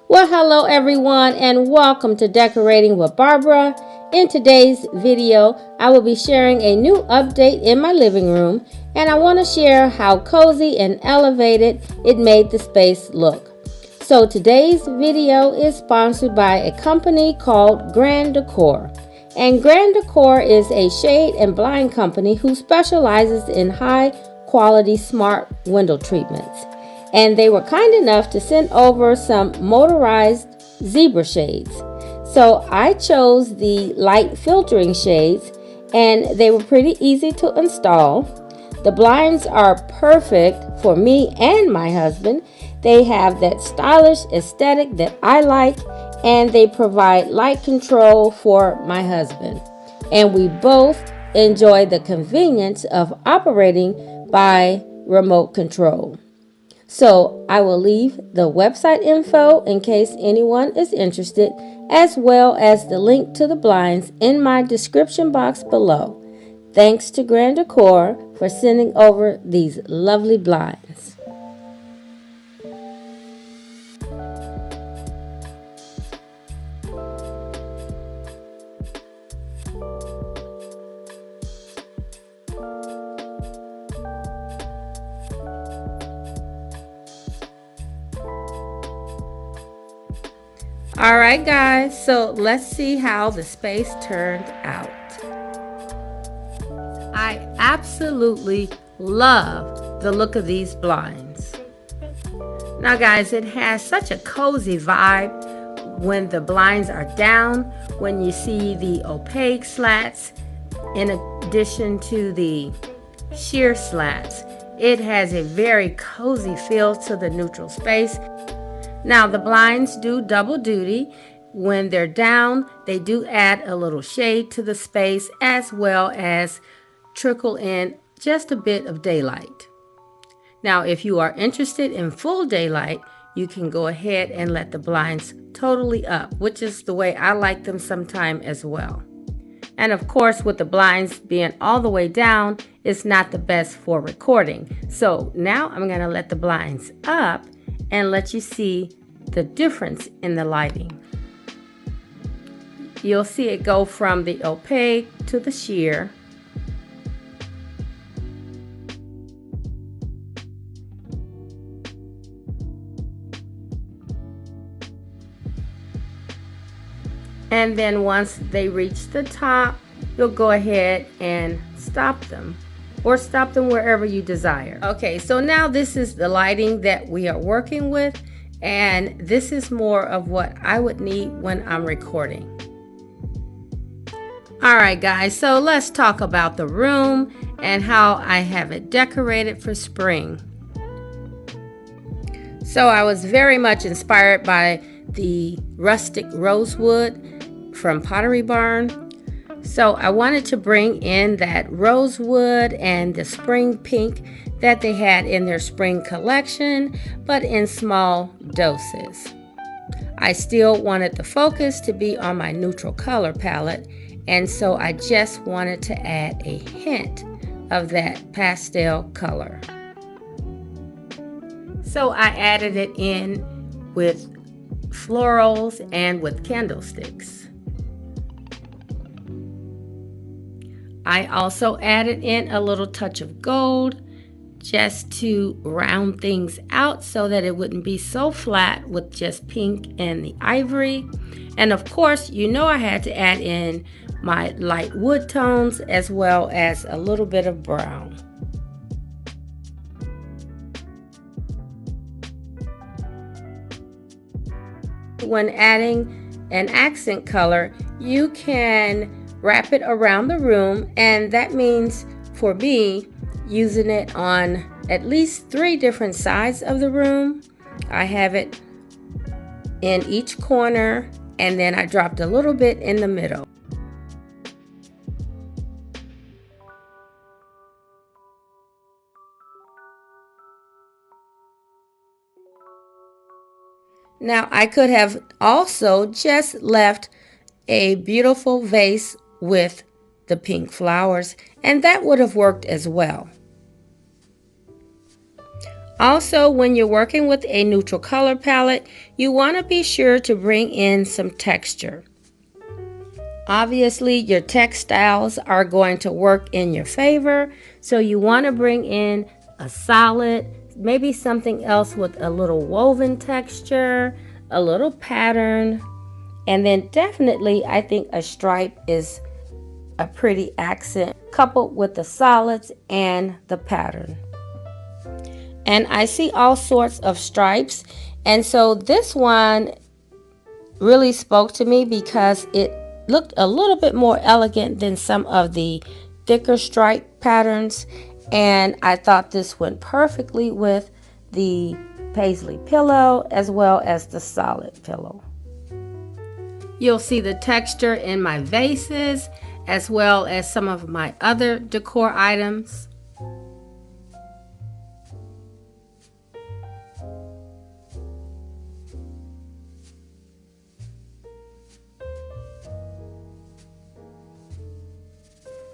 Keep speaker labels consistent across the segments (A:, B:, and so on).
A: Well, hello everyone and welcome to Decorating with Barbara. In today's video, I will be sharing a new update in my living room, and I want to share how cozy and elevated it made the space look. So today's video is sponsored by a company called Grandekor. And Grandekor is a shade and blind company who specializes in high quality smart window treatments. And they were kind enough to send over some motorized zebra shades. So I chose the light filtering shades, and they were pretty easy to install. The blinds are perfect for me and my husband. They have that stylish aesthetic that I like, and they provide light control for my husband. And we both enjoy the convenience of operating by remote control. So I will leave the website info in case anyone is interested, as well as the link to the blinds in my description box below. Thanks to Grandekor for sending over these lovely blinds. Alright guys, so let's see how the space turned out. I absolutely love the look of these blinds. Now guys, it has such a cozy vibe when the blinds are down, when you see the opaque slats in addition to the sheer slats. It has a very cozy feel to the neutral space. Now the blinds do double duty. When they're down, they do add a little shade to the space as well as trickle in just a bit of daylight. Now if you are interested in full daylight, you can go ahead and let the blinds totally up, which is the way I like them sometime as well. And of course, with the blinds being all the way down, it's not the best for recording. So now I'm going to let the blinds up and let you see the difference in the lighting. You'll see it go from the opaque to the sheer. And then once they reach the top, you'll go ahead and stop them, or stop them wherever you desire. Okay, so now this is the lighting that we are working with, and this is more of what I would need when I'm recording. Alright guys, so let's talk about the room and how I have it decorated for spring. So I was very much inspired by the rustic rosewood from Pottery Barn. So I wanted to bring in that rosewood and the spring pink that they had in their spring collection, but in small doses. I still wanted the focus to be on my neutral color palette, and so I just wanted to add a hint of that pastel color. So I added it in with florals and with candlesticks. I also added in a little touch of gold just to round things out so that it wouldn't be so flat with just pink and the ivory. And of course, you know I had to add in my light wood tones as well as a little bit of brown. When adding an accent color, you can wrap it around the room, and that means for me using it on at least 3 different sides of the room. I have it in each corner, and then I dropped a little bit in the middle. Now I could have also just left a beautiful vase with the pink flowers, and that would have worked as well. Also, when you're working with a neutral color palette, you want to be sure to bring in some texture. Obviously, your textiles are going to work in your favor, so you want to bring in a solid, maybe something else with a little woven texture, a little pattern, and then definitely I think a stripe is a pretty accent coupled with the solids and the pattern. And I see all sorts of stripes, and so this one really spoke to me because it looked a little bit more elegant than some of the thicker stripe patterns, and I thought this went perfectly with the paisley pillow as well as the solid pillow. You'll see the texture in my vases as well as some of my other decor items.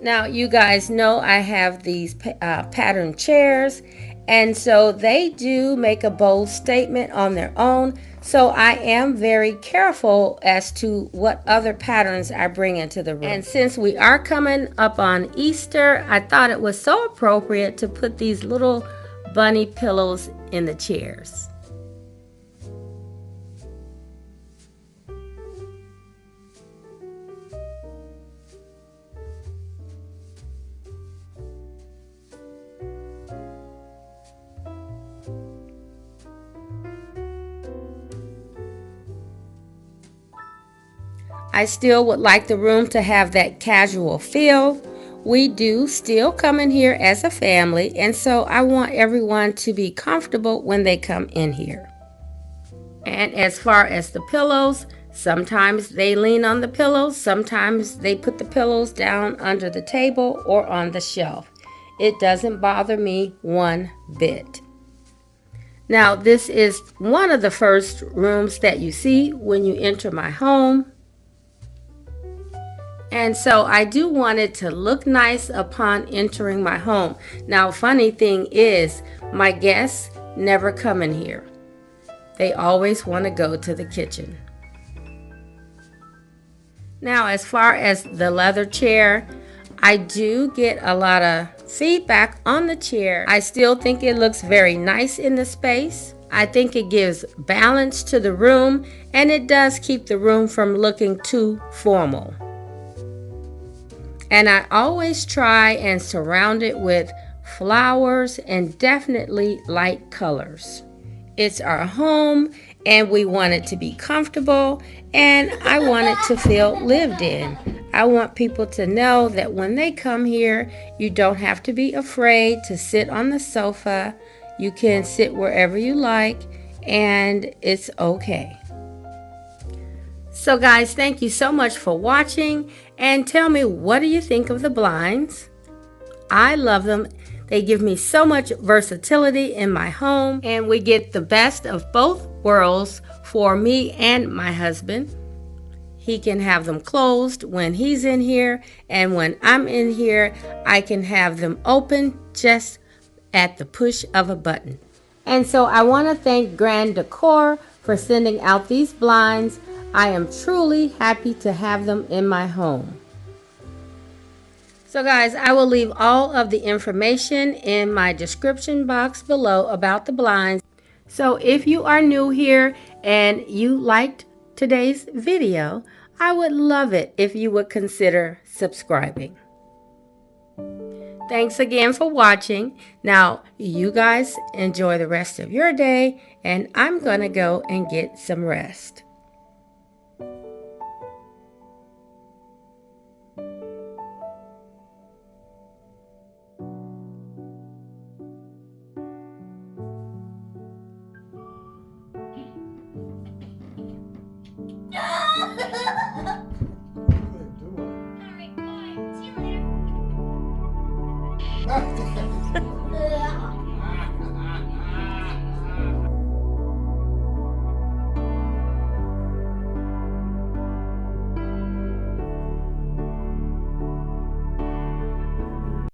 A: Now, you guys know I have these pattern chairs, and so they do make a bold statement on their own. So I am very careful as to what other patterns I bring into the room. And since we are coming up on Easter, I thought it was so appropriate to put these little bunny pillows in the chairs. I still would like the room to have that casual feel. We do still come in here as a family, and so I want everyone to be comfortable when they come in here. And as far as the pillows, sometimes they lean on the pillows, sometimes they put the pillows down under the table or on the shelf. It doesn't bother me one bit. Now, this is one of the first rooms that you see when you enter my home. And so I do want it to look nice upon entering my home. Now, funny thing is, my guests never come in here. They always want to go to the kitchen. Now, as far as the leather chair, I do get a lot of feedback on the chair. I still think it looks very nice in the space. I think it gives balance to the room, and it does keep the room from looking too formal. And I always try and surround it with flowers and definitely light colors. It's our home, and we want it to be comfortable, and I want it to feel lived in. I want people to know that when they come here, you don't have to be afraid to sit on the sofa. You can sit wherever you like, and it's okay. So guys, thank you so much for watching, and tell me, what do you think of the blinds? I love them. They give me so much versatility in my home, and we get the best of both worlds for me and my husband. He can have them closed when he's in here, and when I'm in here, I can have them open just at the push of a button. And so I want to thank Grandekor for sending out these blinds. I am truly happy to have them in my home. So guys, I will leave all of the information in my description box below about the blinds. So if you are new here and you liked today's video, I would love it if you would consider subscribing. Thanks again for watching. Now, you guys enjoy the rest of your day, and I'm gonna go and get some rest.